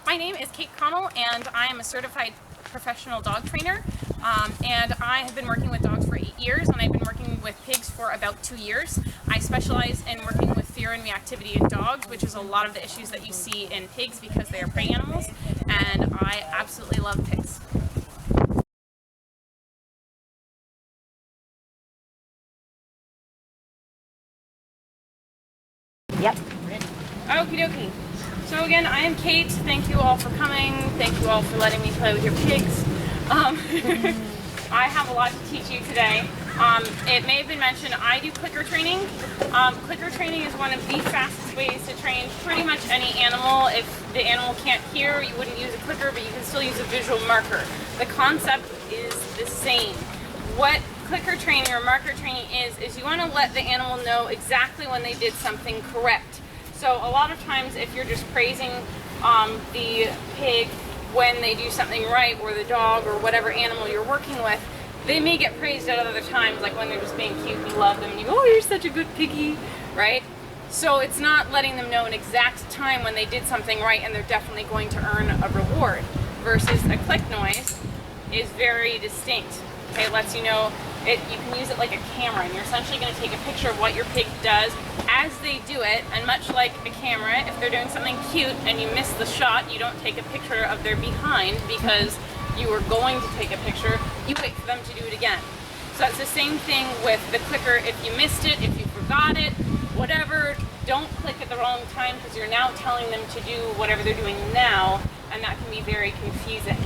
My name is Connell, and I am a certified professional dog trainer. And I have been working with dogs for 8 years, and I've been working with pigs for about 2 years. I specialize in working with fear and reactivity in dogs, which is a lot of the issues that you see in pigs because they are prey animals, and I absolutely love pigs. Yep. Okie dokie. So again, I am Kate. Thank you all for coming. Thank you all for letting me play with your pigs. I have a lot to teach you today. It may have been mentioned, I do clicker training. Clicker training is one of the fastest ways to train pretty much any animal. If the animal can't hear, you wouldn't use a clicker, but you can still use a visual marker. The concept is the same. What clicker training or marker training is you want to let the animal know exactly when they did something correct. So a lot of times if you're just praising the pig when they do something right, or the dog, or whatever animal you're working with, they may get praised at other times, like when they're just being cute and you love them and you go, oh, you're such a good piggy, right? So it's not letting them know an exact time when they did something right and they're definitely going to earn a reward, versus a click noise is very distinct. Okay, it lets you know, you can use it like a camera, and you're essentially going to take a picture of what your pig does as they do it, and much like a camera, if they're doing something cute and you miss the shot, you don't take a picture of their behind because you were going to take a picture, you wait for them to do it again. So it's the same thing with the clicker. If you missed it, if you forgot it, whatever, don't click at the wrong time, because you're now telling them to do whatever they're doing now, and that can be very confusing.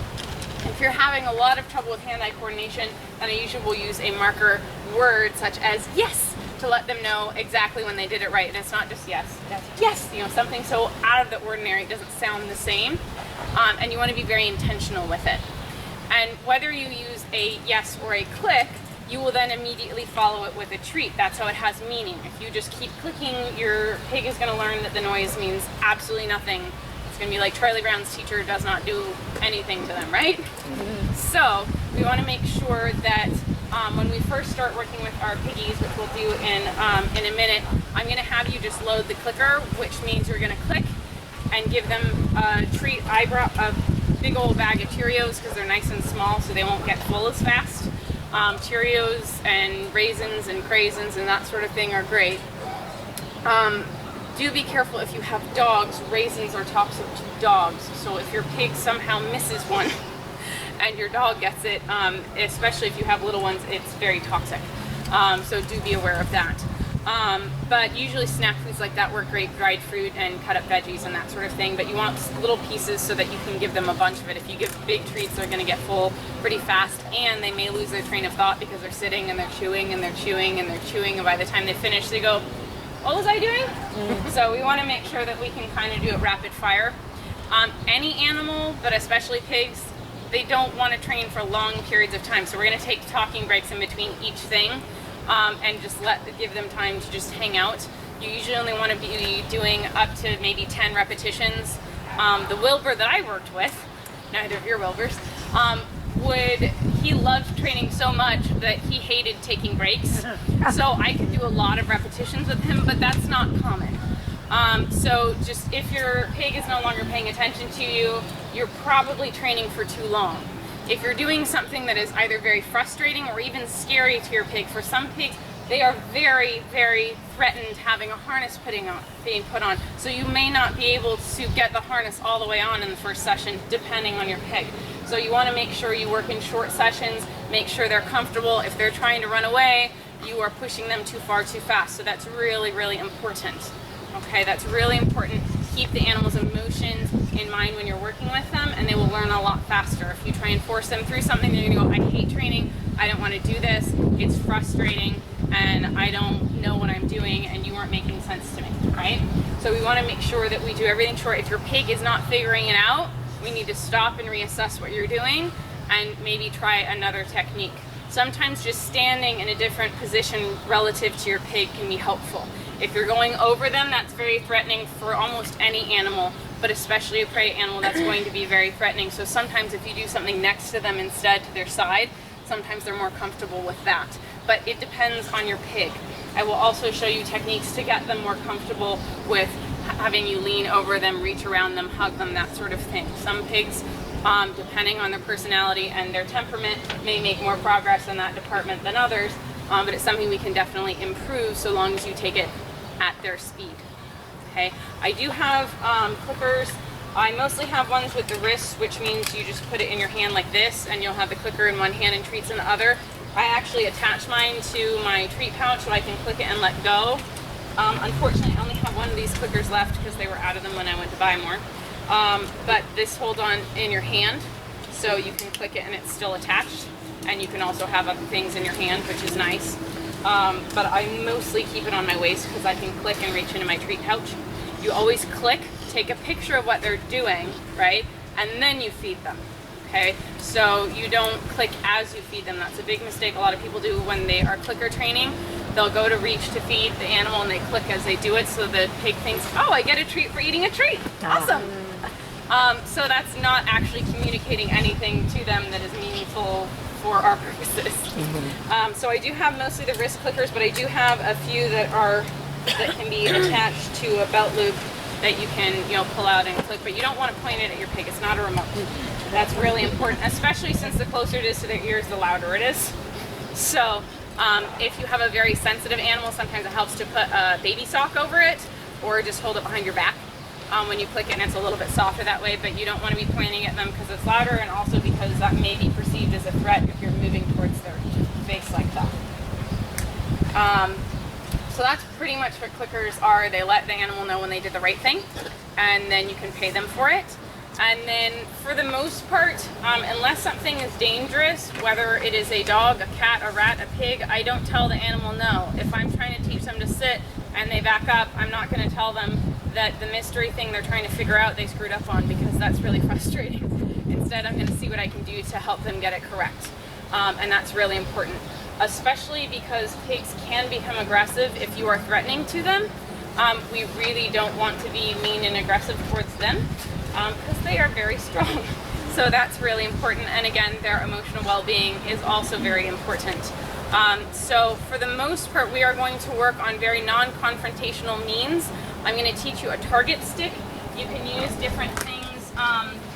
If you're having a lot of trouble with hand-eye coordination, then I usually will use a marker word such as yes to let them know exactly when they did it right. And it's not just yes, that's yes, you know, something so out of the ordinary, it doesn't sound the same. And you want to be very intentional with it. And whether you use a yes or a click, you will then immediately follow it with a treat. That's how it has meaning. If you just keep clicking, your pig is going to learn that the noise means absolutely nothing. It's going to be like Charlie Brown's teacher does not do anything to them, right? Mm-hmm. So we want to make sure that when we first start working with our piggies, which we'll do in a minute, I'm going to have you just load the clicker, which means you're going to click and give them a treat, a big old bag of Cheerios, because they're nice and small so they won't get full as fast. Cheerios and raisins and craisins and that sort of thing are great. Do be careful if you have dogs. Raisins are toxic to dogs, so if your pig somehow misses one and your dog gets it, especially if you have little ones, it's very toxic. So do be aware of that. But usually snack foods like that work great, dried fruit and cut up veggies and that sort of thing, but you want little pieces so that you can give them a bunch of it. If you give big treats, they're going to get full pretty fast, and they may lose their train of thought because they're sitting and they're chewing and they're chewing and they're chewing, and by the time they finish they go, what was I doing? Mm-hmm. So we want to make sure that we can kind of do it rapid fire. Any animal, but especially pigs, they don't want to train for long periods of time, so we're going to take talking breaks in between each thing. And just give them time to just hang out. You usually only want to be doing up to maybe 10 repetitions. The Wilbur that I worked with, neither of your Wilburs, he loved training so much that he hated taking breaks. So I could do a lot of repetitions with him, but that's not common. So just if your pig is no longer paying attention to you, you're probably training for too long. If you're doing something that is either very frustrating or even scary to your pig, for some pigs, they are very, very threatened having a harness being put on. So you may not be able to get the harness all the way on in the first session, depending on your pig. So you want to make sure you work in short sessions, make sure they're comfortable. If they're trying to run away, you are pushing them too far too fast. So that's really, really important. Okay, that's really important. Keep the animal's emotions in mind when you're working with them, and they will learn a lot faster. If you try and force them through something, they're going to go, I hate training, I don't want to do this, it's frustrating, and I don't know what I'm doing, and you weren't making sense to me, right? So we want to make sure that we do everything short. If your pig is not figuring it out, we need to stop and reassess what you're doing and maybe try another technique. Sometimes just standing in a different position relative to your pig can be helpful. If you're going over them, that's very threatening for almost any animal, but especially a prey animal, that's going to be very threatening. So sometimes if you do something next to them instead, to their side, sometimes they're more comfortable with that. But it depends on your pig. I will also show you techniques to get them more comfortable with having you lean over them, reach around them, hug them, that sort of thing. Some pigs, depending on their personality and their temperament, may make more progress in that department than others, but it's something we can definitely improve so long as you take it at their speed. Okay, I do have clickers. I mostly have ones with the wrists, which means you just put it in your hand like this, and you'll have the clicker in one hand and treats in the other. I actually attach mine to my treat pouch so I can click it and let go. Unfortunately, I only have one of these clickers left because they were out of them when I went to buy more. But this holds on in your hand, so you can click it and it's still attached. And you can also have other things in your hand, which is nice. But I mostly keep it on my waist because I can click and reach into my treat pouch. You always click, take a picture of what they're doing, right? And then you feed them. Okay, so you don't click as you feed them. That's a big mistake a lot of people do when they are clicker training. They'll go to reach to feed the animal and they click as they do it, so the pig thinks, oh, I get a treat for eating a treat. Awesome. So that's not actually communicating anything to them that is meaningful for our purposes. So I do have mostly the wrist clickers, but I do have a few that can be attached to a belt loop that you can, pull out and click, but you don't want to point it at your pig. It's not a remote. That's really important, especially since the closer it is to their ears, the louder it is. So if you have a very sensitive animal, sometimes it helps to put a baby sock over it or just hold it behind your back when you click it, and it's a little bit softer that way, but you don't want to be pointing at them because it's louder, and also because that may be perceived as a threat if you're moving towards their face like that. So that's pretty much what clickers are. They let the animal know when they did the right thing, and then you can pay them for it. And then for the most part, unless something is dangerous, whether it is a dog, a cat, a rat, a pig, I don't tell the animal no. If I'm trying to teach them to sit and they back up, I'm not going to tell them that the mystery thing they're trying to figure out they screwed up on, because that's really frustrating. Instead, I'm going to see what I can do to help them get it correct. And that's really important, especially because pigs can become aggressive if you are threatening to them. We really don't want to be mean and aggressive towards them because they are very strong. So that's really important. And again, their emotional well-being is also very important. So for the most part, we are going to work on very non-confrontational means. I'm going to teach you a target stick. You can use different things.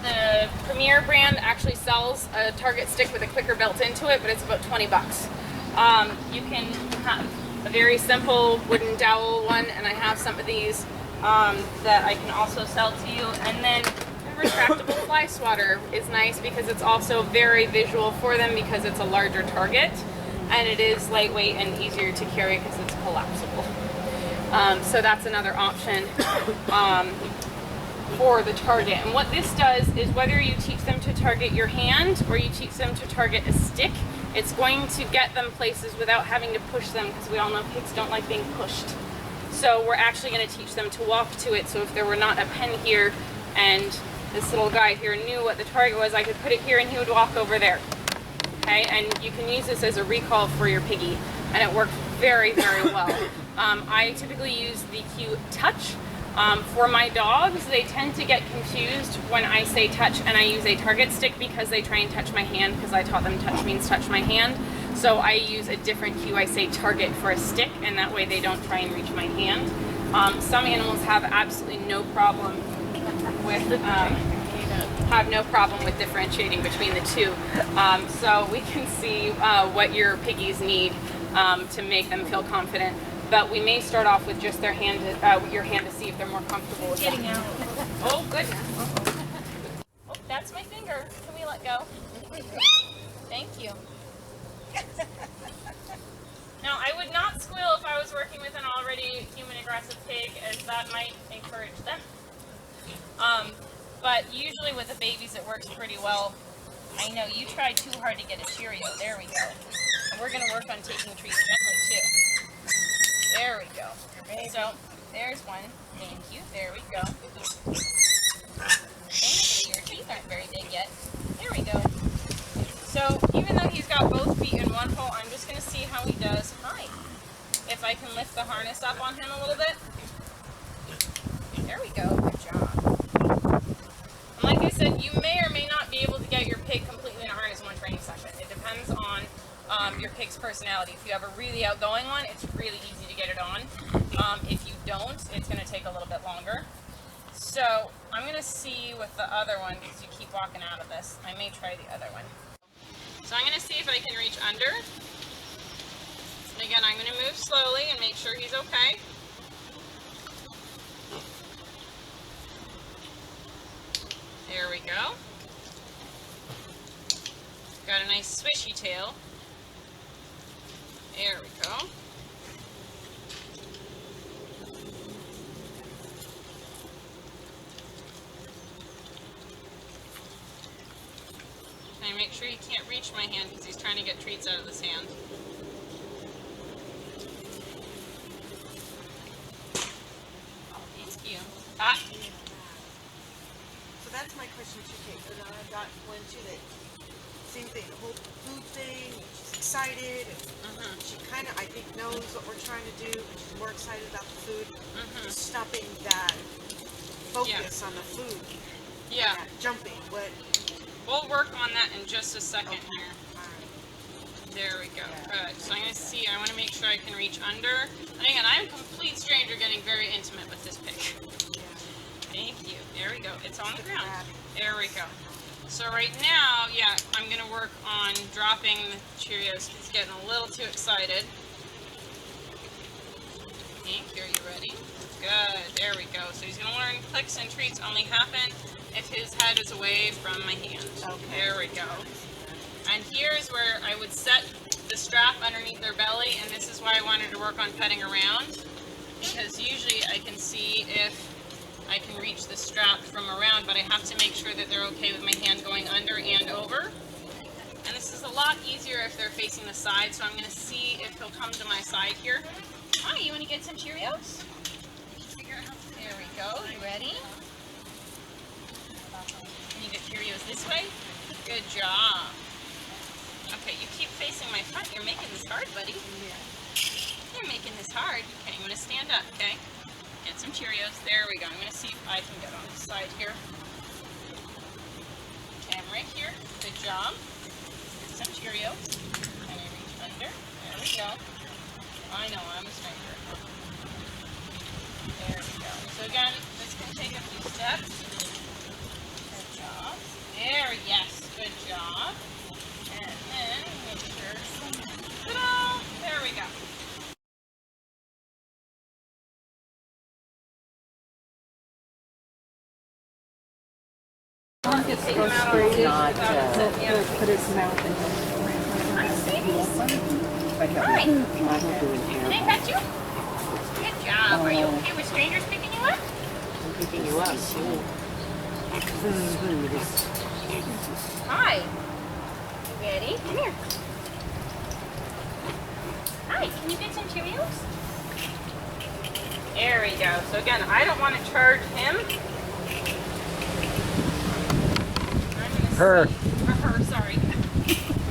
The Premier brand actually sells a target stick with a clicker built into it, but it's about 20 bucks. You can have a very simple wooden dowel one, and I have some of these that I can also sell to you. And then a retractable fly swatter is nice because it's also very visual for them because it's a larger target, and it is lightweight and easier to carry because it's collapsible. So that's another option for the target. And what this does is whether you teach them to target your hand or you teach them to target a stick, it's going to get them places without having to push them, because we all know pigs don't like being pushed. So we're actually going to teach them to walk to it. So if there were not a pen here and this little guy here knew what the target was, I could put it here and he would walk over there. Okay, and you can use this as a recall for your piggy, and it works very, very well. I typically use the cue touch. For my dogs, they tend to get confused when I say touch and I use a target stick because they try and touch my hand, because I taught them touch means touch my hand. So I use a different cue. I say target for a stick, and that way they don't try and reach my hand. Some animals have absolutely no problem with differentiating between the two. So we can see what your piggies need to make them feel confident. But we may start off with just their hand, your hand, to see if they're more comfortable with getting that. out. Oh goodness! Oh, that's my finger. Can we let go? Thank you. Now, I would not squeal if I was working with an already human aggressive pig, as that might encourage them. But usually with the babies, it works pretty well. I know you tried too hard to get a Cheerio. There we go. And we're going to work on taking treats gently too. There we go. So there's one. Thank you. There we go. Thankfully, your teeth aren't very big yet. There we go. So even though he's got both feet in one hole, I'm just going to see how he does. Hi. If I can lift the harness up on him a little bit. There we go. Good job. And like I said, you may or may not be able to get your pig completely in a harness in one training session. It depends on your pig's personality. If you have a really outgoing one, it's really easy to get it on. If you don't, it's going to take a little bit longer. So I'm going to see with the other one, because you keep walking out of this. I may try the other one. So I'm going to see if I can reach under. And again, I'm going to move slowly and make sure he's okay. There we go. Got a nice swishy tail. There we go. And make sure he can't reach my hand because he's trying to get treats out of this hand. Thank you. Ah. So that's my question to Kate. And I got one too that same thing, the whole food thing. She's excited. And she kind of, I think, knows what we're trying to do. And she's more excited about the food. Just stopping that focus on the food. Yeah. That jumping. What? We'll work on that in just a second here. There we go. Good. So I'm going to see, I want to make sure I can reach under. And again, I'm a complete stranger getting very intimate with this pig. Thank you. There we go. It's on the ground. There we go. So right now, yeah, I'm going to work on dropping the Cheerios. He's getting a little too excited. Hank, are you ready? Good. There we go. So he's going to learn clicks and treats only happen if his head is away from my hand. Okay. There we go. And here's where I would set the strap underneath their belly, and this is why I wanted to work on petting around, because usually I can see if I can reach the strap from around, but I have to make sure that they're okay with my hand going under and over. And this is a lot easier if they're facing the side, so I'm going to see if he'll come to my side here. Hi, you want to get some Cheerios? There we go. You ready? Can you get Cheerios this way? Good job. Okay, you keep facing my front. You're making this hard, buddy. Yeah. You're making this hard. Okay, I'm going to stand up, okay? Get some Cheerios. There we go. I'm going to see if I can get on the side here. Okay, I'm right here. Good job. Get some Cheerios. And I reach under. There we go. I know, I'm a stranger. There we go. So again, this can take a few steps. Good job. There, yes. Good job. And then make sure. Ta-da! There we go. Take him out on the stage. Put his mouth in there. Hi, babies. Hi. Can I pet you? Good job. Are you okay with strangers picking you up? I'm picking you up, too. Hi. You ready? Come here. Hi. Can you get some Cheerios? There we go. So again, I don't want to charge him. Her. Her, sorry.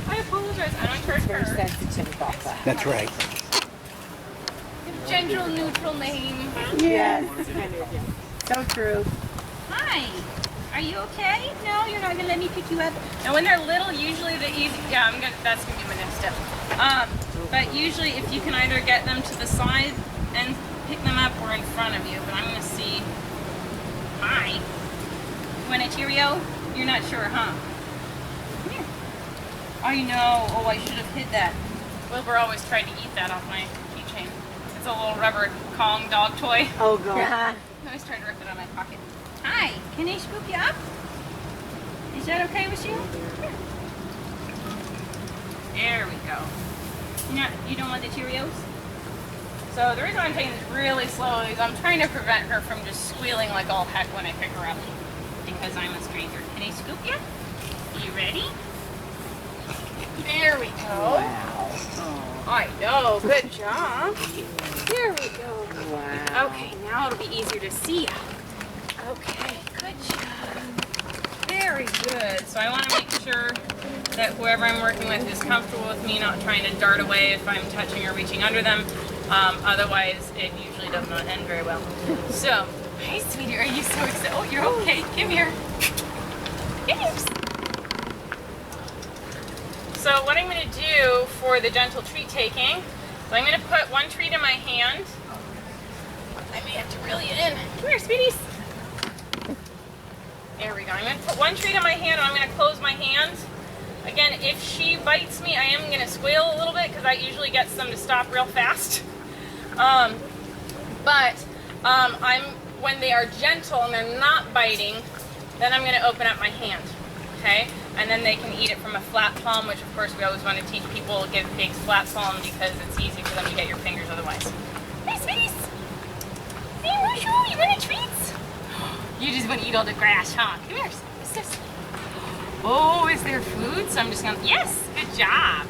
I apologize. I don't charge her. Very sensitive about that. That's right. Gentle, neutral name. Yes. So true. Hi. Are you okay? No, you're not gonna let me pick you up. Now, when they're little, usually the easy. Yeah, that's gonna be my next step. But usually, if you can either get them to the side and pick them up, or in front of you. But I'm gonna see. Hi. You want a Cheerio? You're not sure, huh? Come here. I know. Oh, I should have hid that. Wilbur always tried to eat that off my keychain. It's a little rubber Kong dog toy. Oh, God. I always try to rip it out of my pocket. Hi, can I scoop you up? Is that okay with you? There we go. You don't want the Cheerios? So the reason I'm taking this really slow is I'm trying to prevent her from just squealing like all heck when I pick her up. Because I'm a stranger. Can I scoop you? Are you ready? There we go. Wow. I know. Good job. There we go. Wow. Okay, now it'll be easier to see you. Okay, good job. Very good. So I want to make sure that whoever I'm working with is comfortable with me not trying to dart away if I'm touching or reaching under them. Otherwise, it usually does not end very well. So, hi, sweetie. Are you so excited? Oh, you're okay. Come here. Come here. So what I'm going to do for the gentle treat taking, so I'm going to put one treat in my hand. I may have to reel you in. Come here, sweeties. There we go. I'm going to put one treat in my hand and I'm going to close my hand. Again, if she bites me, I am going to squeal a little bit because that usually gets them to stop real fast. When they are gentle and they're not biting, then I'm going to open up my hand. Okay? And then they can eat it from a flat palm, which of course we always want to teach people to give pigs flat palm because it's easy for them to get your fingers otherwise. Hey, sweeties! Hey, Mushu, you want a treats? You just want to eat all the grass, huh? Come here, what's this? Oh, is there food? So I'm just gonna, yes, good job.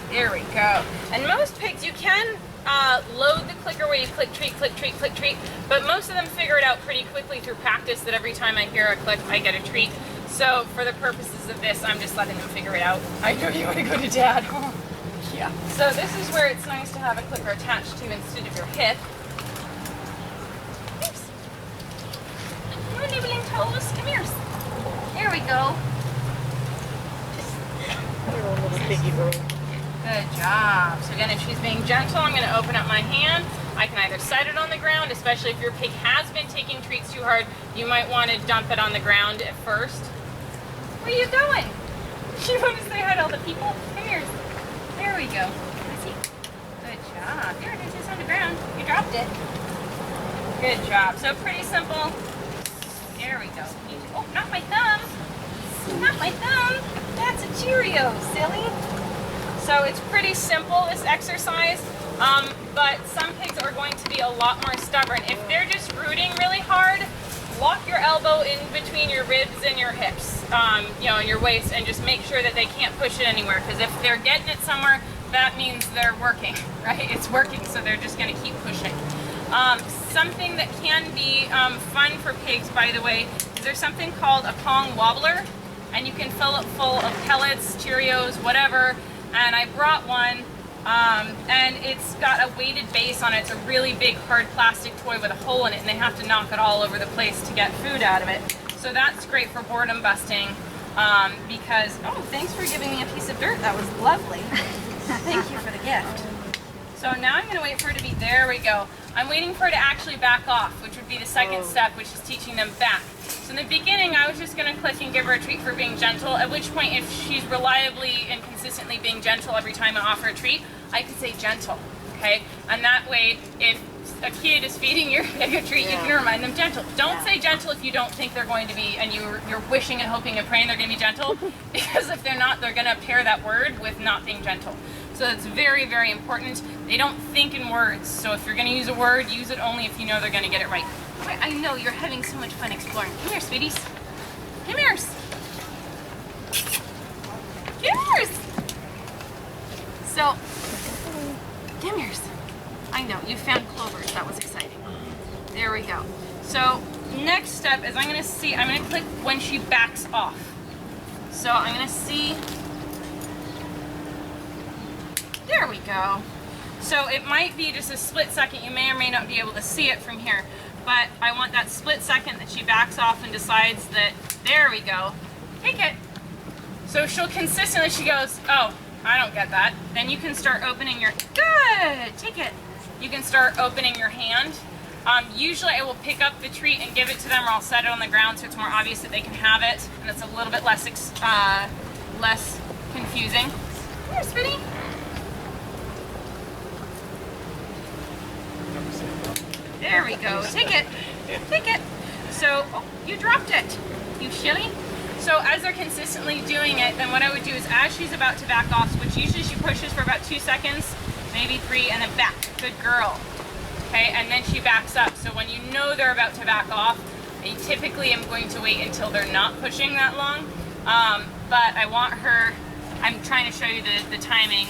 There we go. And most pigs, you can load the clicker where you click treat, click treat, click treat, but most of them figure it out pretty quickly through practice that every time I hear a click, I get a treat. So for the purposes of this, I'm just letting them figure it out. I know you want to go to Dad. Yeah. So this is where it's nice to have a clicker attached to instead of your hip. Oops. Come on, nibbling toes. Come here. There we go. Little Piggy girl. Good job. So again, if she's being gentle, I'm going to open up my hand. I can either set it on the ground, especially if your pig has been taking treats too hard, you might want to dump it on the ground at first. Where are you going? You want to say hi to all the people? Come here. There we go. Let's see. Good job. There it is. It's on the ground. You dropped it. Good job. So pretty simple. There we go. Oh, not my thumb. Not my thumb. That's a Cheerio, silly. So it's pretty simple, this exercise, but some pigs are going to be a lot more stubborn. If they're just rooting really hard, lock your elbow in between your ribs and your hips, and your waist, and just make sure that they can't push it anywhere, because if they're getting it somewhere, that means they're working, right? It's working, so they're just going to keep pushing. Something that can be fun for pigs, by the way, is there's something called a Pong wobbler, and you can fill it full of pellets, Cheerios, whatever. And I brought one, and it's got a weighted base on it. It's a really big hard plastic toy with a hole in it, and they have to knock it all over the place to get food out of it. So that's great for boredom busting, because, oh, thanks for giving me a piece of dirt. That was lovely. Thank you for the gift. So now I'm going to wait for her to be, there we go. I'm waiting for her to actually back off, which would be the second step, which is teaching them back. So in the beginning, I was just going to click and give her a treat for being gentle, at which point, if she's reliably and consistently being gentle every time I offer a treat, I can say gentle, okay? And that way, if a kid is feeding your pig a treat, you can remind them gentle. Don't say gentle if you don't think they're going to be, and you're wishing and hoping and praying they're going to be gentle, because if they're not, they're going to pair that word with not being gentle. So it's very, very important. They don't think in words, so if you're going to use a word, use it only if you know they're going to get it right. I know, you're having so much fun exploring. Come here, sweeties. Come here. Come here. So, come here. I know, you found clovers. That was exciting. There we go. So, next step is I'm going to click when she backs off. So, I'm going to see. There we go. So, it might be just a split second. You may or may not be able to see it from here. But I want that split second that she backs off and decides that, there we go, take it. So she'll consistently, she goes, oh, I don't get that. Then you can start opening your, good, take it. You can start opening your hand. Usually I will pick up the treat and give it to them, or I'll set it on the ground so it's more obvious that they can have it, and it's a little bit less confusing. Come here, sweetie. There we go. Take it. Take it. So, oh, you dropped it. You shilly. So as they're consistently doing it, then what I would do is as she's about to back off, which usually she pushes for about 2 seconds, maybe 3, and then back. Good girl. Okay, and then she backs up. So when you know they're about to back off, I typically am going to wait until they're not pushing that long. But I want her, I'm trying to show you the timing.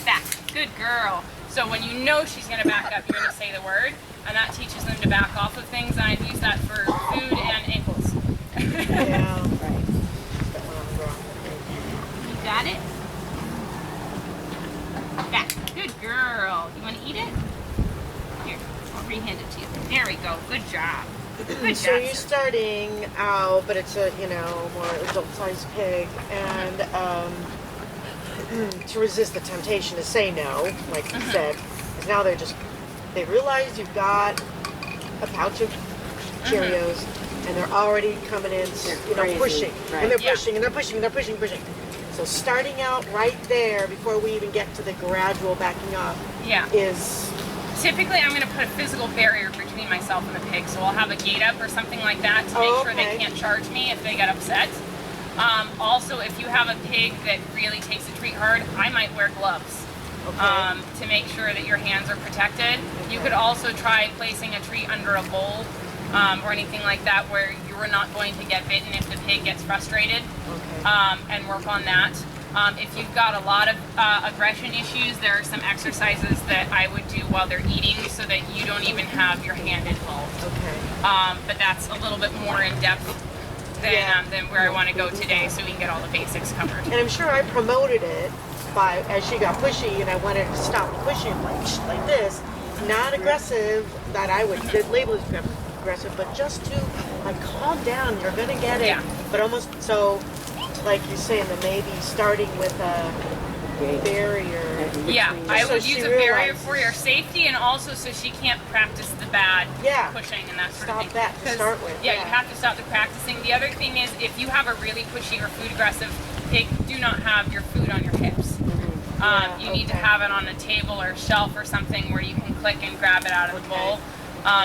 Back. Good girl. So when you know she's going to back up, you're going to say the word, and that teaches them to back off of things, and I've used that for food and ankles. Yeah, right. You got it? Back. Good girl. You want to eat it? Here, I'll rehand it to you. There we go. Good job. Good So job, you're sir. starting out, but it's a more adult-sized pig, and to resist the temptation to say no, like you said, because now they realize you've got a pouch of Cheerios, and they're already coming in, pushing, right. and they're pushing, and they're pushing, and they're pushing, pushing. So starting out right there before we even get to the gradual backing up is... Typically, I'm going to put a physical barrier between myself and the pig, so I'll have a gate up or something like that to make sure they can't charge me if they get upset. Also, if you have a pig that really takes a treat hard, I might wear gloves to make sure that your hands are protected. You could also try placing a treat under a bowl or anything like that where you're not going to get bitten if the pig gets frustrated, and work on that. If you've got a lot of aggression issues, there are some exercises that I would do while they're eating so that you don't even have your hand involved. But that's a little bit more in depth than where I want to go today, so we can get all the basics covered. And I'm sure I promoted it as she got pushy, and I wanted to stop pushing like this, not aggressive, that I would label as aggressive, but just to like calm down. You're gonna get it, but almost so. Like you're saying, that maybe starting with a barrier. Yeah, I would use a barrier for your safety, and also so she can't practice the bad pushing and that sort of thing. Stop that to start with. Yeah, you have to stop the practicing. The other thing is, if you have a really pushy or food aggressive pig, do not have your food on your hips. You need to have it on a table or a shelf or something where you can click and grab it out of the bowl.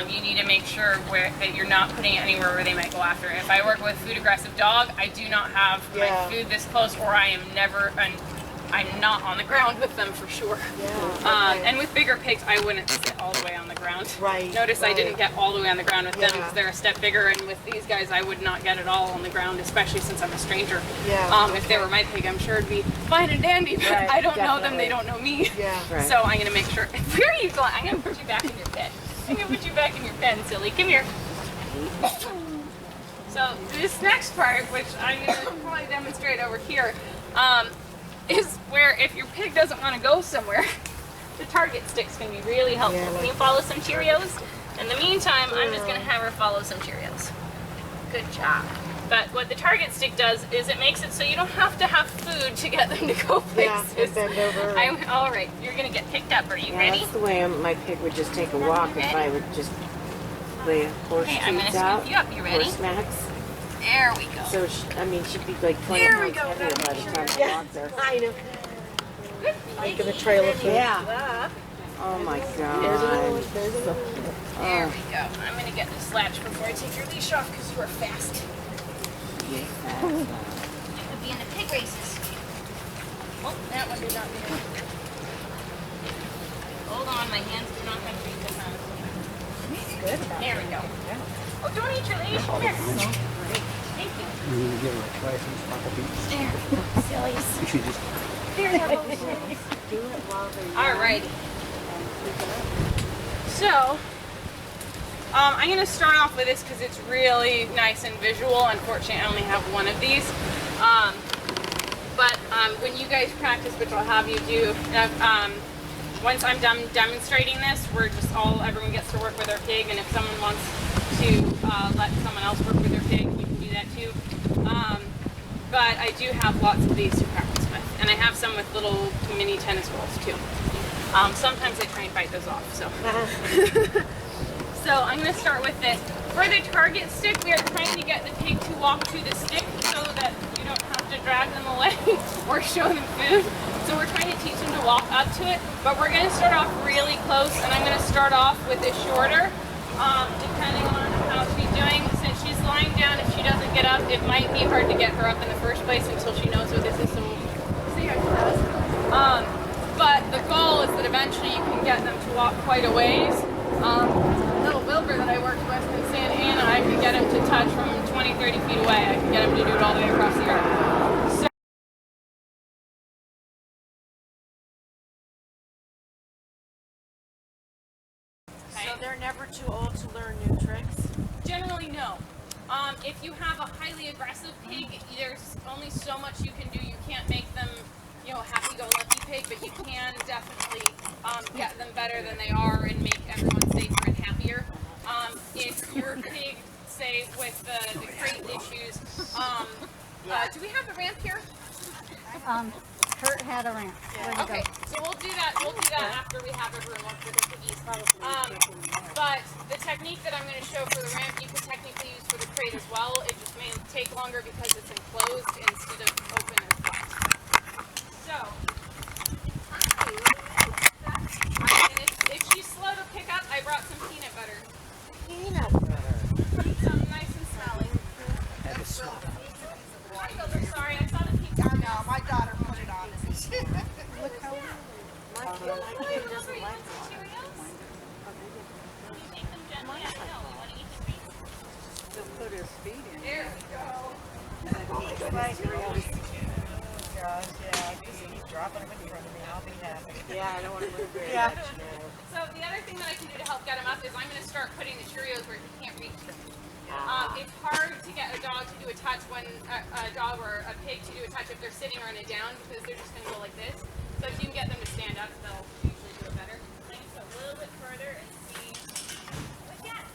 You need to make sure that you're not putting it anywhere where they might go after it. If I work with a food aggressive dog, I do not have my food this close, or I'm not on the ground with them for sure. And with bigger pigs, I wouldn't sit all the way on the ground. Notice I didn't get all the way on the ground with them because they're a step bigger, and with these guys, I would not get it all on the ground, especially since I'm a stranger. If they were my pig, I'm sure it'd be fine and dandy, but I don't know them, they don't know me. So I'm going to make sure. Where are you going? I'm going to put you back in your pen. I'm going to put you back in your pen, silly. Come here. So this next part, which I'm going to probably demonstrate over here, is where if your pig doesn't want to go somewhere, the target stick's going to be really helpful. Can you follow some Cheerios? In the meantime, I'm just going to have her follow some Cheerios. Good job. But what the target stick does is it makes it so you don't have to have food to get them to go places. Bend over. All right, you're going to get picked up. Are you ready? That's the way my pig would just take a walk if I would just lay horse treats out. I'm going to scoop you up. You ready? Horse snacks. There we go. So, she'd be like 20 pounds heavier by the time she walks there. I know. Like in the trail of food. Oh my God. There we go. I'm going to get this latch before I take your leash off because you are fast. You could be in the pig races. Oh, that one did not do it. Hold on, my hands do not have to reach the house. Good. There we go. Oh, don't eat your leash. Come here. Thank you. You're going to get like twice as much beats. There. Sillies. You should just... There you go. Do it while they're Alrighty. So, I'm going to start off with this because it's really nice and visual. Unfortunately, I only have one of these. But when you guys practice, which I'll have you do, once I'm done demonstrating this, everyone gets to work with their pig, and if someone wants to let someone else work with their pig, you can do that too. But I do have lots of these to practice with, and I have some with little mini tennis balls too. Sometimes I try and fight those off, so. So I'm going to start with this. For the target stick, we are trying to get the pig to walk to the stick so that you don't have to drag them away or show them food. So we're trying to teach them to walk up to it, but we're going to start off really close, and I'm going to start off with it shorter, depending on how she's doing. Since she's lying down, if she doesn't get up, it might be hard to get her up in the first place until she knows what this is, so we'll see how she does. But the goal is that eventually you can get them to walk quite a ways. Little Wilbur that I worked with in Santa Ana, I could get him to touch from 20, 30 feet away. I could get him to do it all the way across the yard. So they're never too old to learn new tricks? Generally, no. If you have a highly aggressive pig, there's only so much you can do. You can't make them, happy-go-lucky pig, but you can definitely get them better than they are and make everyone safer and happier. If your pig, say, with the crate issues, do we have the ramp here? Kurt had a rant. Yeah. Okay, so we'll do that after we have everyone walk through the piggies. But the technique that I'm going to show for the ramp, you could technically use for the crate as well. It just may take longer because it's enclosed instead of open and flat. So, and if she's slow to pick up, I brought some peanut butter. Peanut butter. Some nice and smelly. Sorry, I saw the pink. I know, my daughter put it on. Look how my kid doesn't like it. He'll put his feet in. There we go. Gosh, yeah, just keep dropping them in front of me. I'll be happy. Yeah, I don't want to move very Yeah. much now. So the other thing that I can do to help get him up is I'm going to start putting the Cheerios where he can't reach them. It's hard to get a dog to do a touch when a dog or a pig to do a touch if they're sitting or in a down because they're just going to go like this. So if you can get them to stand up, they'll usually do it better. Bring it a little bit further and see. Like that.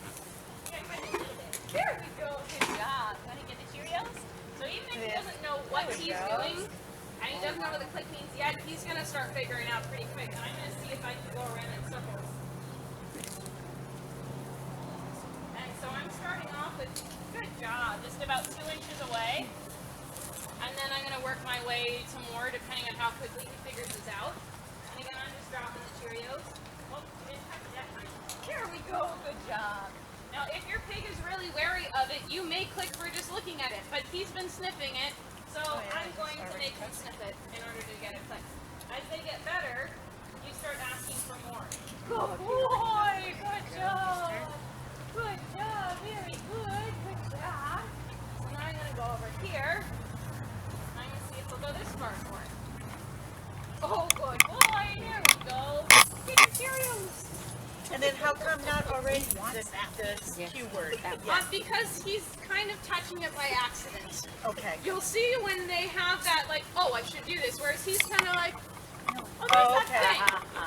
Yeah, a little bit. There we go. Good job. Want to get the Cheerios? So even if he doesn't know what he's doing, and he doesn't know what the click means yet, he's going to start figuring out pretty quick. And I'm going to see if I can go around in circles. And so I'm starting off with, good job, just about 2 inches away. And then I'm going to work my way to more depending on how quickly he figures this out. And again, I'm just dropping the Cheerios. Oh, didn't touch it that time. There we go, good job. Now, if your pig is really wary of it, you may click for just looking at it, but he's been sniffing it, so I'm going to make him sniff it in order to get it clicked. As they get better, you start asking for more. Good boy, good job. Good job, very good, good job. So now I'm going to go over here. I'm going to see if we'll go this far for it. Oh, good boy, there we go. Get your Cheerios. And then how come not already the Q word? Because he's kind of touching it by accident. Okay. You'll see when they have that, like, oh, I should do this, whereas he's kind of like, oh, there's Oh, that okay.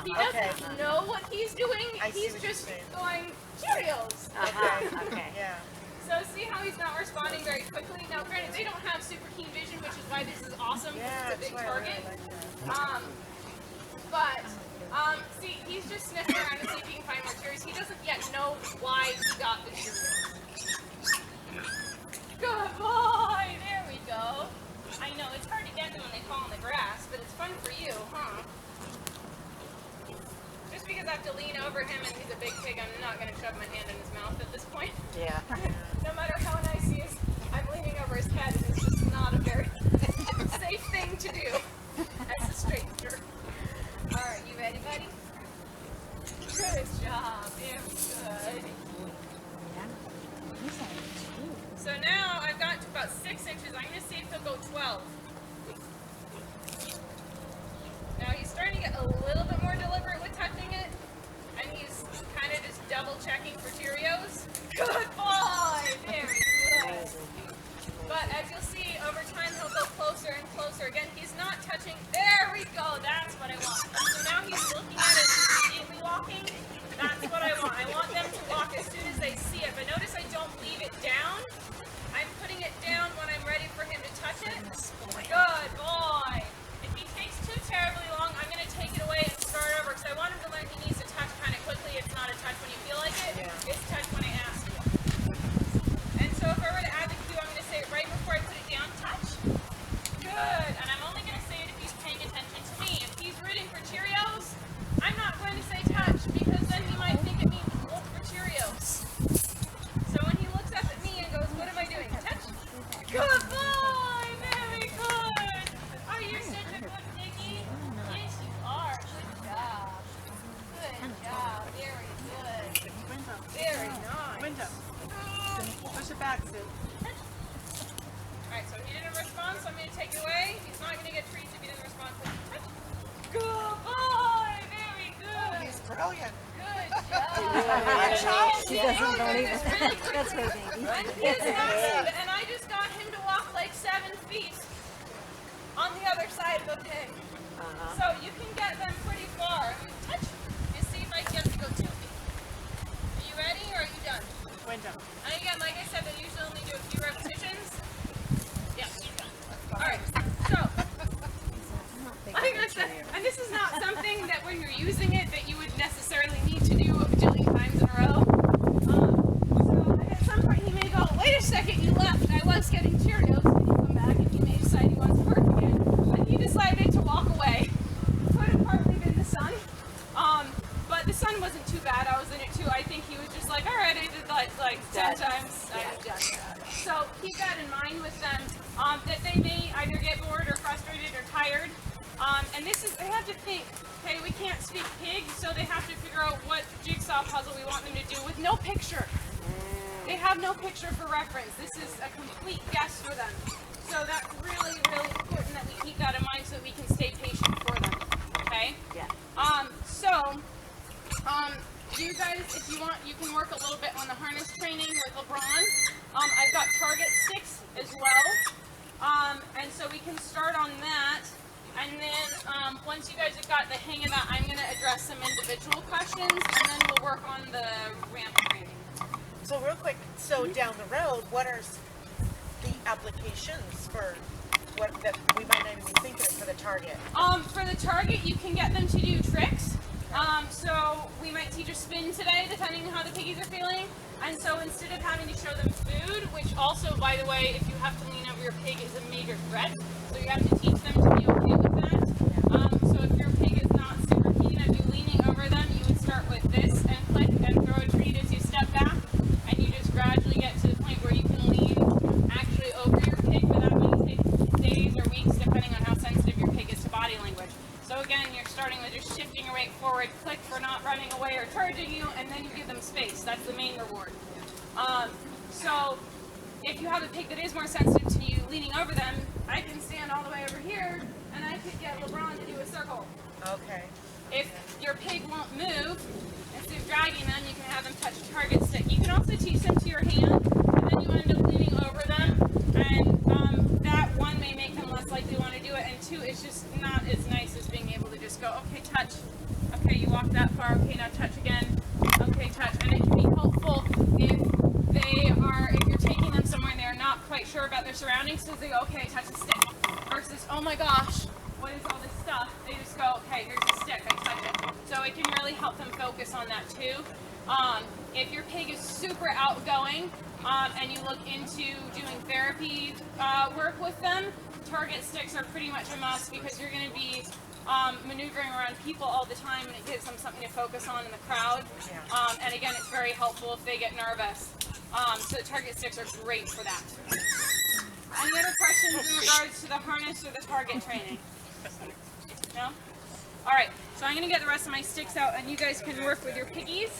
thing. He doesn't know what he's doing. I see He's what you're just saying. going, Cheerios. Okay. Yeah. So see how he's not responding very quickly? Now, granted, they don't have super keen vision, which is why this is awesome, because Yeah, it's a big that's why I target. really like that. See, he's just sniffing around to see if he can find more Cheerios. He doesn't yet know why he got the Cheerios. Good boy! There we go. I know, it's hard to get them when they fall in the grass, but it's fun for you, huh? Just because I have to lean over him and he's a big pig, I'm not going to shove my hand in his mouth at this point. Yeah. No matter how nice he is, I'm leaning over his head and it's just not a very safe thing to do as a stranger. Alright, you ready, buddy? Good job, very good. So now I've got to about 6 inches. I'm going to see if he'll go 12. Now he's starting to get a little bit more deliberate with touching it. And he's kind of just double checking for Cheerios. Good boy! Very good. But as you'll see, over time he'll go closer and closer. Again, he's not touching. There we go. That's what I want. So now he's looking at it immediately walking. That's what I want. I want them to walk as soon as they see it. But notice I don't leave it down. I'm putting it down when I'm ready for him to touch it. Good boy. If he takes too terribly long, I'm going to take it away and start over because I want him to learn he needs to touch kind of quickly. It's not a touch when you feel like it. Yeah. It's touch when I ask you. And so if I were to add the cue, I'm going to say it right before I put it down, touch. Good. And I'm only going to say it if he's paying attention to me. If he's rooting for Cheerios, I'm not going to say touch because then he might think it means look for Cheerios. So when he looks up at me and goes, what am I doing? Touch? Good boy! Very good! Are you such a good piggy? Yes, you are. Good job. Good job. Very good. Very nice. Window. Push it back, Sue. Alright, so he didn't respond, so I'm going to take it away. He's not going to get treats if he doesn't respond. Good boy! Very good! He's brilliant. Good job! She doesn't believe it. Really That's her baby. And he is massive, and I just got him to walk like 7 feet on the other side of the pig. So you can get them pretty far. Touch. You see if I can get to go 2 feet. Are you ready or are you done? Window. And again, like I said, they usually only do a few repetitions. Yeah, you're done. Alright, so not something that when you're using it that you would necessarily need to do a bajillion times in a row. So at some point he may go, wait a second, you left. I was getting Cheerios. Can you come back? And he may decide he wants to work again. And he decided to walk away. Could have partly been the sun. But the sun wasn't too bad. I was in it too. I think he was just like, all right, I did like 10 times. I'm done. So keep that in mind with them, that they may either get bored or frustrated or tired. And this is, they have to think, okay, we can't speak pig, so they have to figure out what jigsaw puzzle we want them to do with no picture. They have no picture for reference. This is a complete guess for them. So that's really, really important that we keep that in mind so that we can stay patient for them. Okay? Yeah. You guys, if you want, you can work a little bit on the harness training with LeBron. I've got target sticks as well. And so we can start on that. And then once you guys have got the hang of that, I'm going to address some individual questions, and then we'll work on the ramp training. So real quick, so down the road, what are the applications for what that we might not even be thinking of for the target? For the target, you can get them to do tricks. So we might teach a spin today, depending on how the piggies are feeling. And so instead of having to show them food, which also, by the way, if you have to lean over your pig, is a major threat. So you have to teach them to be okay with that. So if your pig is not super keen on you leaning over them, you would start with this and click and throw a treat as you step back. And you just gradually get to the point where you can lean actually over your pig, but that may take days or weeks, depending on how sensitive your pig is to body language. So again, you're starting with just shifting your weight forward, click for not running away or charging you, and then you give them space. That's the main reward. So if you have a pig that is more sensitive to you leaning over them, I can stand all the way over here, and I could get LeBron to do a circle. Okay. If your pig won't move, instead of dragging them, you can have them touch a target stick. You can also teach them to your hand, and then you end up leaning over them, and that one may make them less likely to want to do it, and two, it's just not as nice as being able to just go, okay, touch. Okay, you walk that far. Okay, now touch again. Okay, touch. And it can be helpful if you're taking them somewhere and they're not quite sure about their surroundings, so they go, okay, touch a stick. Versus, oh my gosh, what is all this stuff? They just go, okay, here's a stick, I touch it. So it can really help them focus on that too. If your pig is super outgoing and you look into doing therapy work with them, target sticks are pretty much a must because you're going to be maneuvering around people all the time, and it gives them something to focus on in the crowd. And again, it's very helpful if they get nervous. So the target sticks are great for that. Any other questions in regards to the harness or the target training? No? All right, so I'm going to get the rest of my sticks out, and you guys can work with your piggies,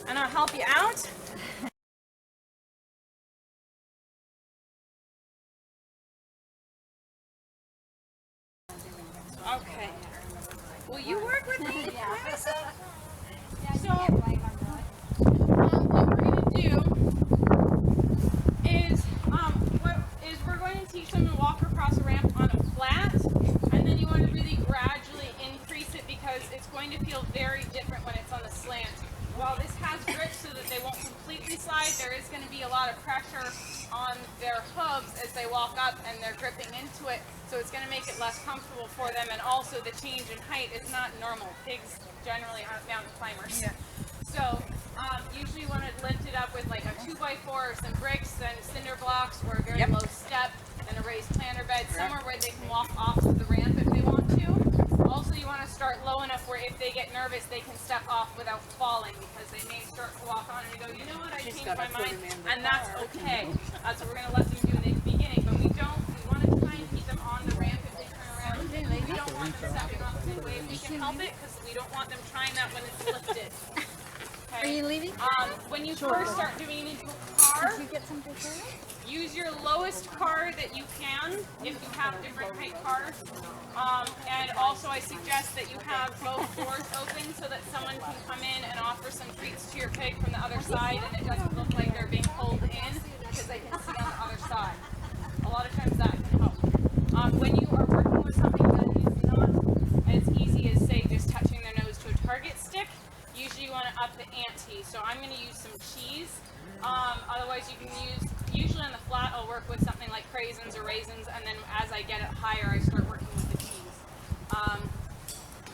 and I'll help you out. Okay. Will you work with me? Melissa? So, what we're going to do is, we're going to teach them to walk across a ramp on a flat, and then you want to really gradually increase it because it's going to feel very different when it's on the slant. While this has grip so that they won't completely slide, there is going to be a lot of pressure on their hooves as they walk up and they're gripping into it, so it's going to make it less comfortable for them, and also the change in height is not normal. Pigs generally aren't mountain climbers. Yeah. So usually you want to lift it up with like a 2x4 or some bricks and cinder blocks or a very low step and a raised planter bed, somewhere where they can walk off of the ramp if they want to. Also, you want to start low enough where if they get nervous, they can step off without falling because they may start to walk on and they go, you know what, I changed my mind, and that's okay. That's what we're going to let them do in the beginning, but we want to try and keep them on the ramp if they turn around. We don't want them stepping off the way if we can help it because we don't want them trying that when it's lifted. Okay? Are you leaving? When you first start doing it into a car, Did you get some pictures? use your lowest car that you can if you have different height cars. And also I suggest that you have both doors open so that someone can come in and offer some treats to your pig from the other side and it doesn't look like they're being pulled in because they can see on the other side. A lot of times that can help. When you are working with something that is not as easy as, say, just touching their nose to a target stick, usually you want to up the ante. So I'm going to use some cheese. Otherwise you can usually on the flat I'll work with something like craisins or raisins, and then as I get it higher I start working with the cheese.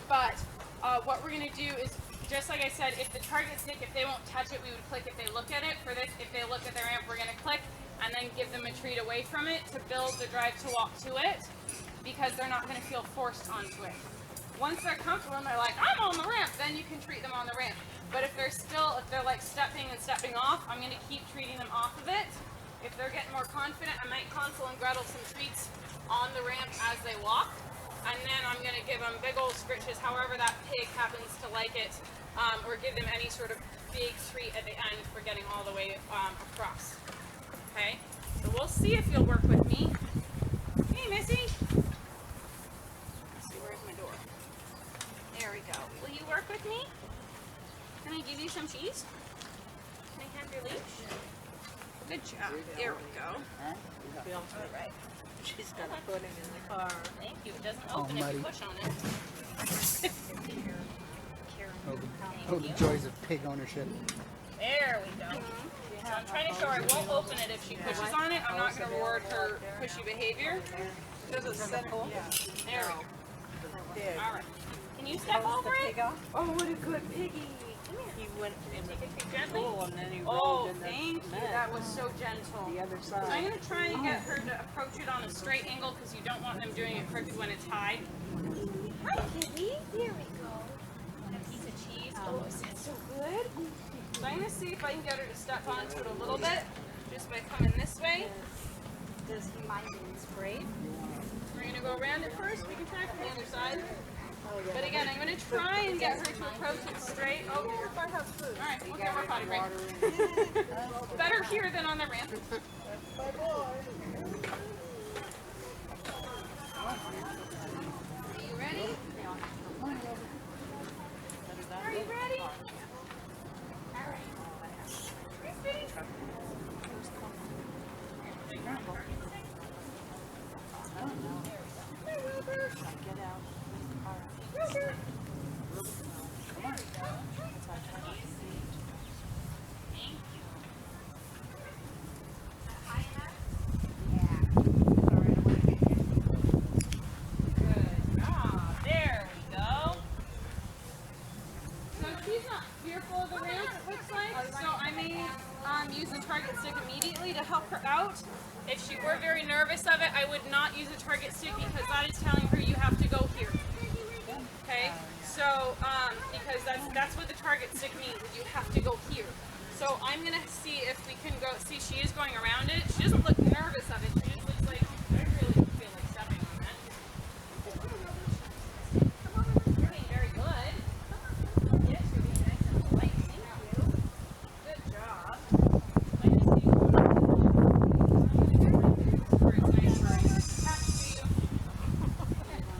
But what we're gonna do is, just like I said, if the target stick, if they won't touch it, we would click if they look at it. For this, if they look at the ramp, we're gonna click and then give them a treat away from it to build the drive to walk to it, because they're not gonna feel forced onto it. Once they're comfortable and they're like, I'm on the ramp, then you can treat them on the ramp. But if they're like stepping and stepping off, I'm gonna keep treating them off of it. If they're getting more confident, I might Hansel and Gretel some treats on the ramp as they walk. And then I'm gonna give them big old scritches, however that pig happens to like it, or give them any sort of big treat at the end for getting all the way across. Okay, so we'll see if you'll work with me. Hey, Missy. Let's see, where's my door? There we go. Will you work with me? Can I give you some cheese? Can I have your leash? Good job. There we go. All right. She's gonna put him in the car. Thank you. It doesn't open if you push on it. Oh, the joys of pig ownership. There we go. So I'm trying to show her I won't open it if she pushes on it. I'm not going to reward her pushy behavior. There's a simple. There we go. All right. Can you step over it? Oh, what a good piggy. He went in the Gently. pool and then he Oh, rolled in the thank you. mud. That was so gentle. The other So I'm side. going to try and get her to approach it on a straight angle because you don't want them doing it crooked when it's high. Hi, Piggy. Here we go. And a piece of cheese. Oh, is that so good? So I'm going to see if I can get her to step onto it a little bit just by coming this way. Does he mind being sprayed? We're going to go around it first. We can try from the other side. But again, I'm going to try and get her to approach it straight. Oh, here if I have food. All right, we'll get her potty break. Better here than on the ramp. Are you ready? Are you ready? All right. Get out. Fearful of the ramp, it looks like. So I may use the target stick immediately to help her out. If she were very nervous of it, I would not use a target stick because that is telling her you have to go here. Okay, so because that's what the target stick means, is you have to go here. So I'm gonna see if we can go. See, she is going around it. She doesn't look nervous of it. She just looks like I really don't feel like stepping on that. You're being very good. Yes, you're being nice and polite. Thank you. Good job. I'm gonna see. I'm gonna get right there where it's nice and attached to you.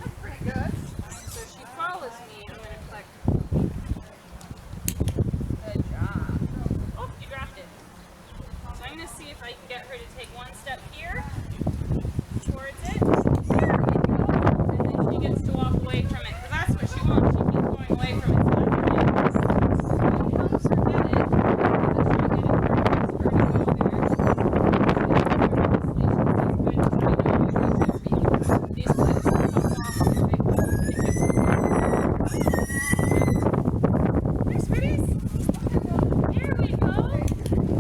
That's pretty good. So she follows me. I'm gonna click. Good job. Oh, you dropped it. So I'm gonna see if I can get her to take one step here towards it. There we go. And then she gets to walk away from it because that's what she wants. She keeps going away from it. So that's okay. So it helps her get it. She'll get it for her to go there. These clips come off and they go. Nice pretties. There we go.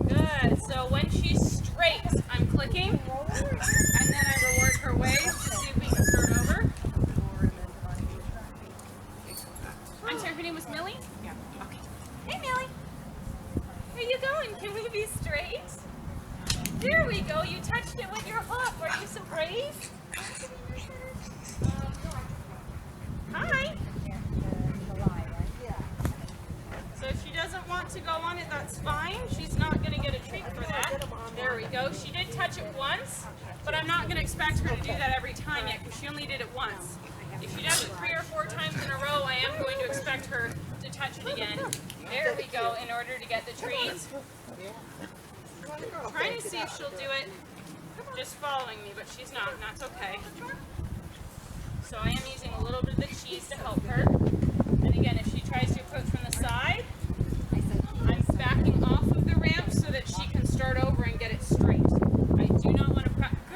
Good. So when she's straight, I'm clicking, and then I reward her waves to see if we can start over. I'm sorry, her name was Millie? Yeah. Okay. Hey, Millie. Where are you going? Can we be straight? There we go. You touched it with your hoof. Are you so brave? Hi. So if she doesn't want to go on it, that's fine. She's not going to get a treat for that. There we go. She did touch it once, but I'm not going to expect her to do that every time yet because she only did it once. If she does it 3 or 4 times in a row, I am going to expect her to touch it again. There we go, in order to get the treat. Trying to see if she'll do it just following me, but she's not, and that's okay. So I am using a little bit of the cheese to help her. And again, if she tries to approach from the side, I'm backing off of the ramp so that she can start over and get it straight. I do not want to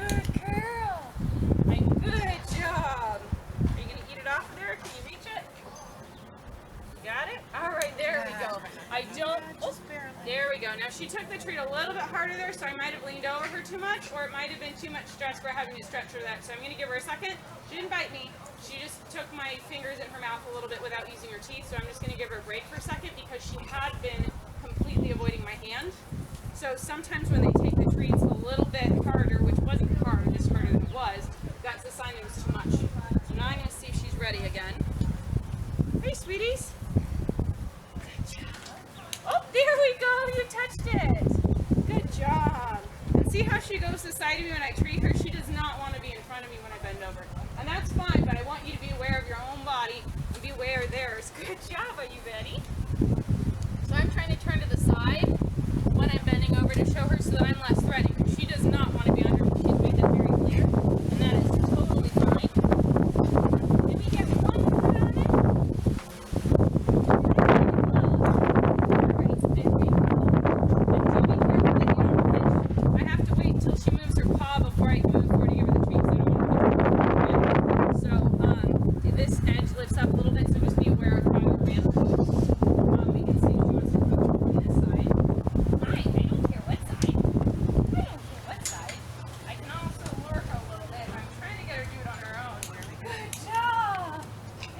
Good girl! Good job! Are you going to eat it off of there? Can you reach it? Now she took the treat a little bit harder there, so I might have leaned over her too much, or it might have been too much stress for having to stretch her that. So I'm gonna give her a second. She didn't bite me. She just took my fingers in her mouth a little bit without using her teeth. So I'm just gonna give her a break for a second because she had been completely avoiding my hand. So sometimes when they take the treats a little bit harder, which wasn't hard, just harder than it was, that's a sign it was too much. So now I'm gonna see if she's ready again. Hey, sweeties. Oh, there we go. You touched it. Good job. And see how she goes to the side of me when I treat her? She does not want to be in front of me when I bend over. And that's fine, but I want you to be aware of your own body and be aware of theirs. Good job. Are you ready? So I'm trying to turn to the side when I'm bending over to show her so that I'm less threatening. Because she does not want to be under me. She's made that very clear. And that is totally fine. Did we get one foot on it? I have to wait until she moves her paw before I move forward to give her the treats. I don't want to so this edge lifts up a little bit, so just be aware of how your ramp moves. We can see she wants to move on this side. Fine, I don't care what side. I don't care what side. I can also lure her a little bit. I'm trying to get her to do it on her own. Good job!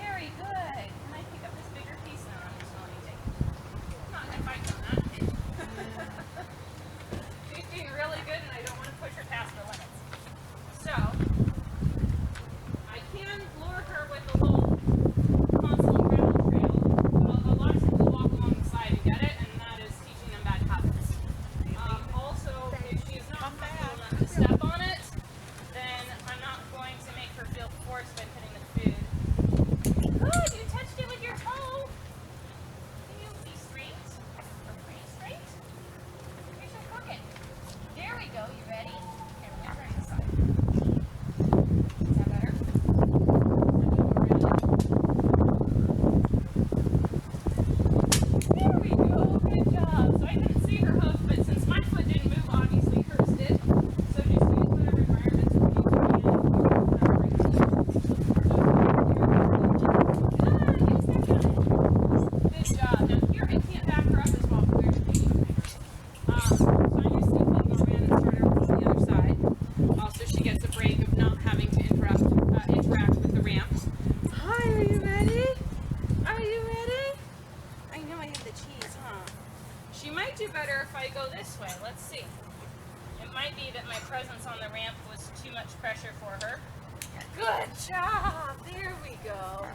Very good. Can I pick up this bigger piece? No, I'm just going to take it. I'm not going to bite on that. She's doing really good, and I don't want to push her past the limits. So, I can lure her with a little constant gravel trail. A lot of people walk along the side and get it, and that is teaching them bad habits. Also, if she is not comfortable enough to step on it, then I'm not going to make her feel forced by putting the food. Good, you touched it with your toe. Can you be straight? Or pretty straight? Here's your pocket. There we go. You ready? Okay, we're going to turn this side. Is that better? There we go. Good job. So I couldn't see her hoof, but since my foot didn't move, obviously hers did. So just use whatever environments you can. Good job. Now here I can't back her up as well, but there's Piggy. So I'm going to see if we can go around and start her on the other side. Also, she gets a break of not having to interact with the ramp. Hi, are you ready? Are you ready? I know I have the cheese, huh? She might do better if I go this way. Let's see. It might be that my presence on the ramp was too much pressure for her. Good job. There we go.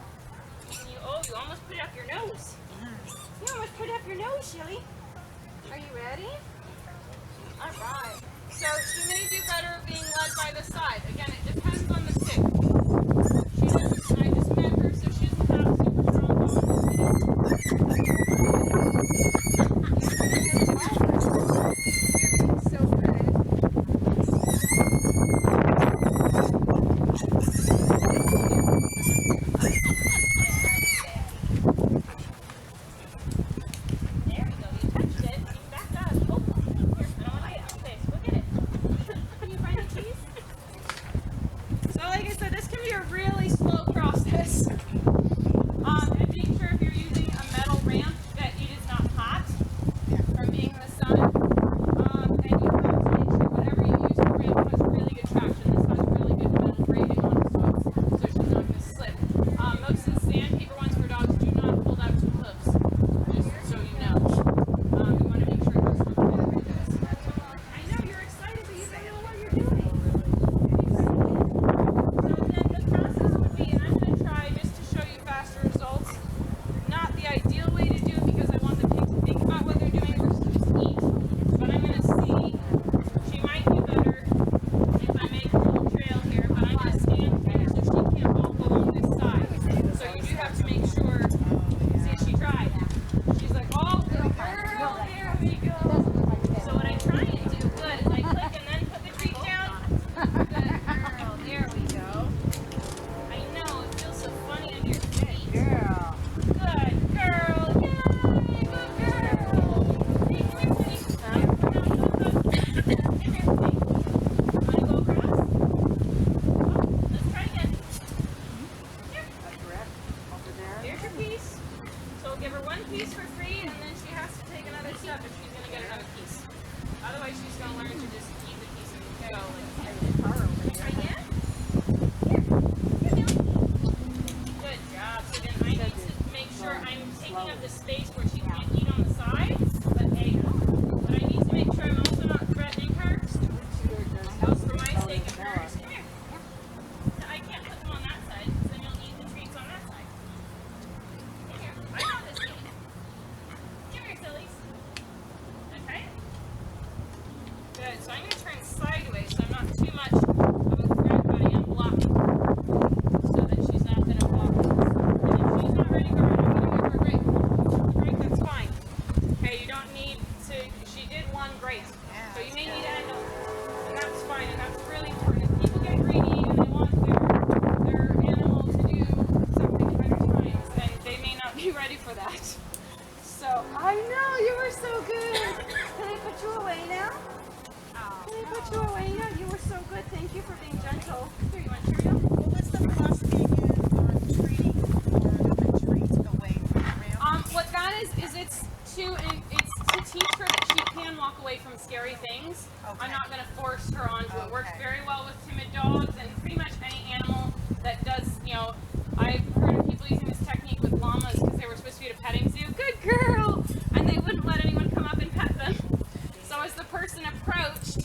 You almost put it up your nose. You almost put it up your nose, Shelly. Are you ready? All right. So she may do better being led by the side. Again, it depends on the stick. She doesn't, I just met her, so she doesn't have super strong bones. You're doing so good. There we go. You touched it. You back up. Oh, here. I don't want to get out of face. Look at it. Can you find the cheese? So like I said, this can be a really slow process. And being sure if you're using a metal ramp that it is not hot from being in the sun. And you have to make sure whatever you use for ramp has really good traction. This has really good metal braiding on it, so she's not going to slip. Most of the sandpaper ones for dogs do not hold out to hooves, just so you know. You want to make sure yours are really good. I know you're excited, but you don't know what you're doing. So then the process would be, and I'm going to try just to show you fast scary things, Okay. I'm not going to force her onto it. It works Okay. very well with timid dogs and pretty much any animal that does, you know, I've heard of people using this technique with llamas because they were supposed to be at a petting zoo. Good girl! And they wouldn't let anyone come up and pet them. So as the person approached,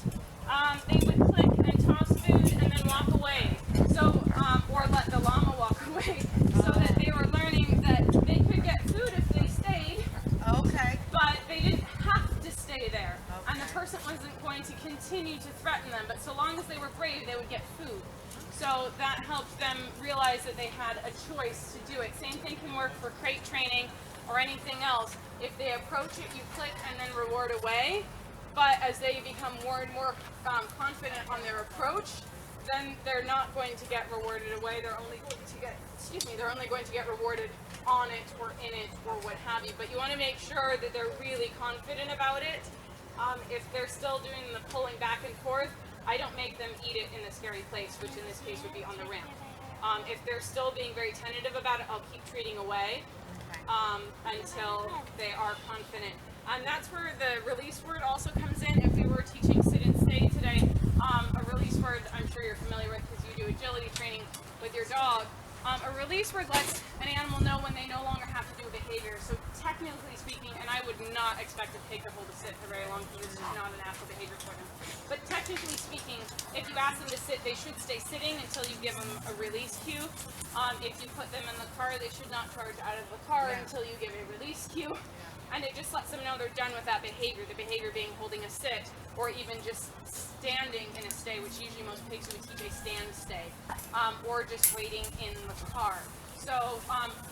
they would click and toss food and then walk away. So, or let the llama walk away. So that they were learning that they could get food if they stayed, Okay. but they didn't have to stay there. And the Okay. person wasn't going to continue to threaten them, but so long as they were brave, they would get food. So that helped them realize that they had a choice to do it. Same thing can work for crate training or anything else. If they approach it, you click and then reward away. But as they become more and more confident on their approach, then they're not going to get rewarded away. They're only going to get, they're only going to get rewarded on it or in it or what have you. But you want to make sure that they're really confident about it. If they're still doing the pulling back and forth, I don't make them eat it in the scary place, which in this case would be on the ramp. If they're still being very tentative about it, I'll keep treating away until they are confident. And that's where the release word also comes in. If we were teaching sit and stay today, a release word I'm sure you're familiar with because you do agility training with your dog. A release word lets an animal know when they no longer have to do a behavior. So technically speaking, and I would not expect a pig to hold a sit for very long because this is not a natural behavior for them. But technically speaking, if you ask them to sit, they should stay sitting until you give them a release cue. If you put them in the car, they should not charge out of the car until you give a release cue. And it just lets them know they're done with that behavior, the behavior being holding a sit, or even just standing in a stay, which usually most pigs would teach a stand stay, or just waiting in the car. So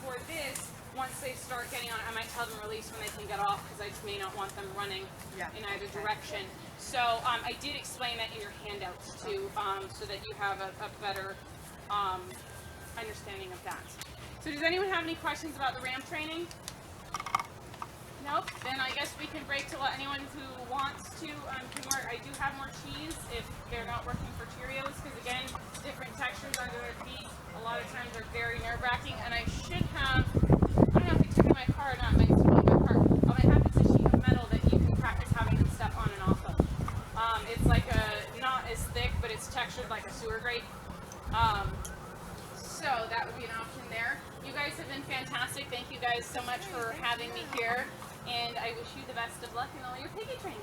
for this, once they start getting on, I might tell them release when they can get off, because I may not want them running in either direction. So I did explain that in your handouts too, so that you have a better understanding of that. So does anyone have any questions about the ramp training? Nope, then I guess we can break to let anyone who wants to can work. I do have more cheese if they're not working for Cheerios, because again, different textures under their feet a lot of times are very nerve-wracking. And I should have, I don't know if you took in my car or not, but it's in my car. I might have this sheet of metal that you can practice having them step on and off of. It's like not as thick, but it's textured like a sewer grate. So that would be an option there. You guys have been fantastic. Thank you guys so much for having me here. And I wish you the best of luck in all your piggy training.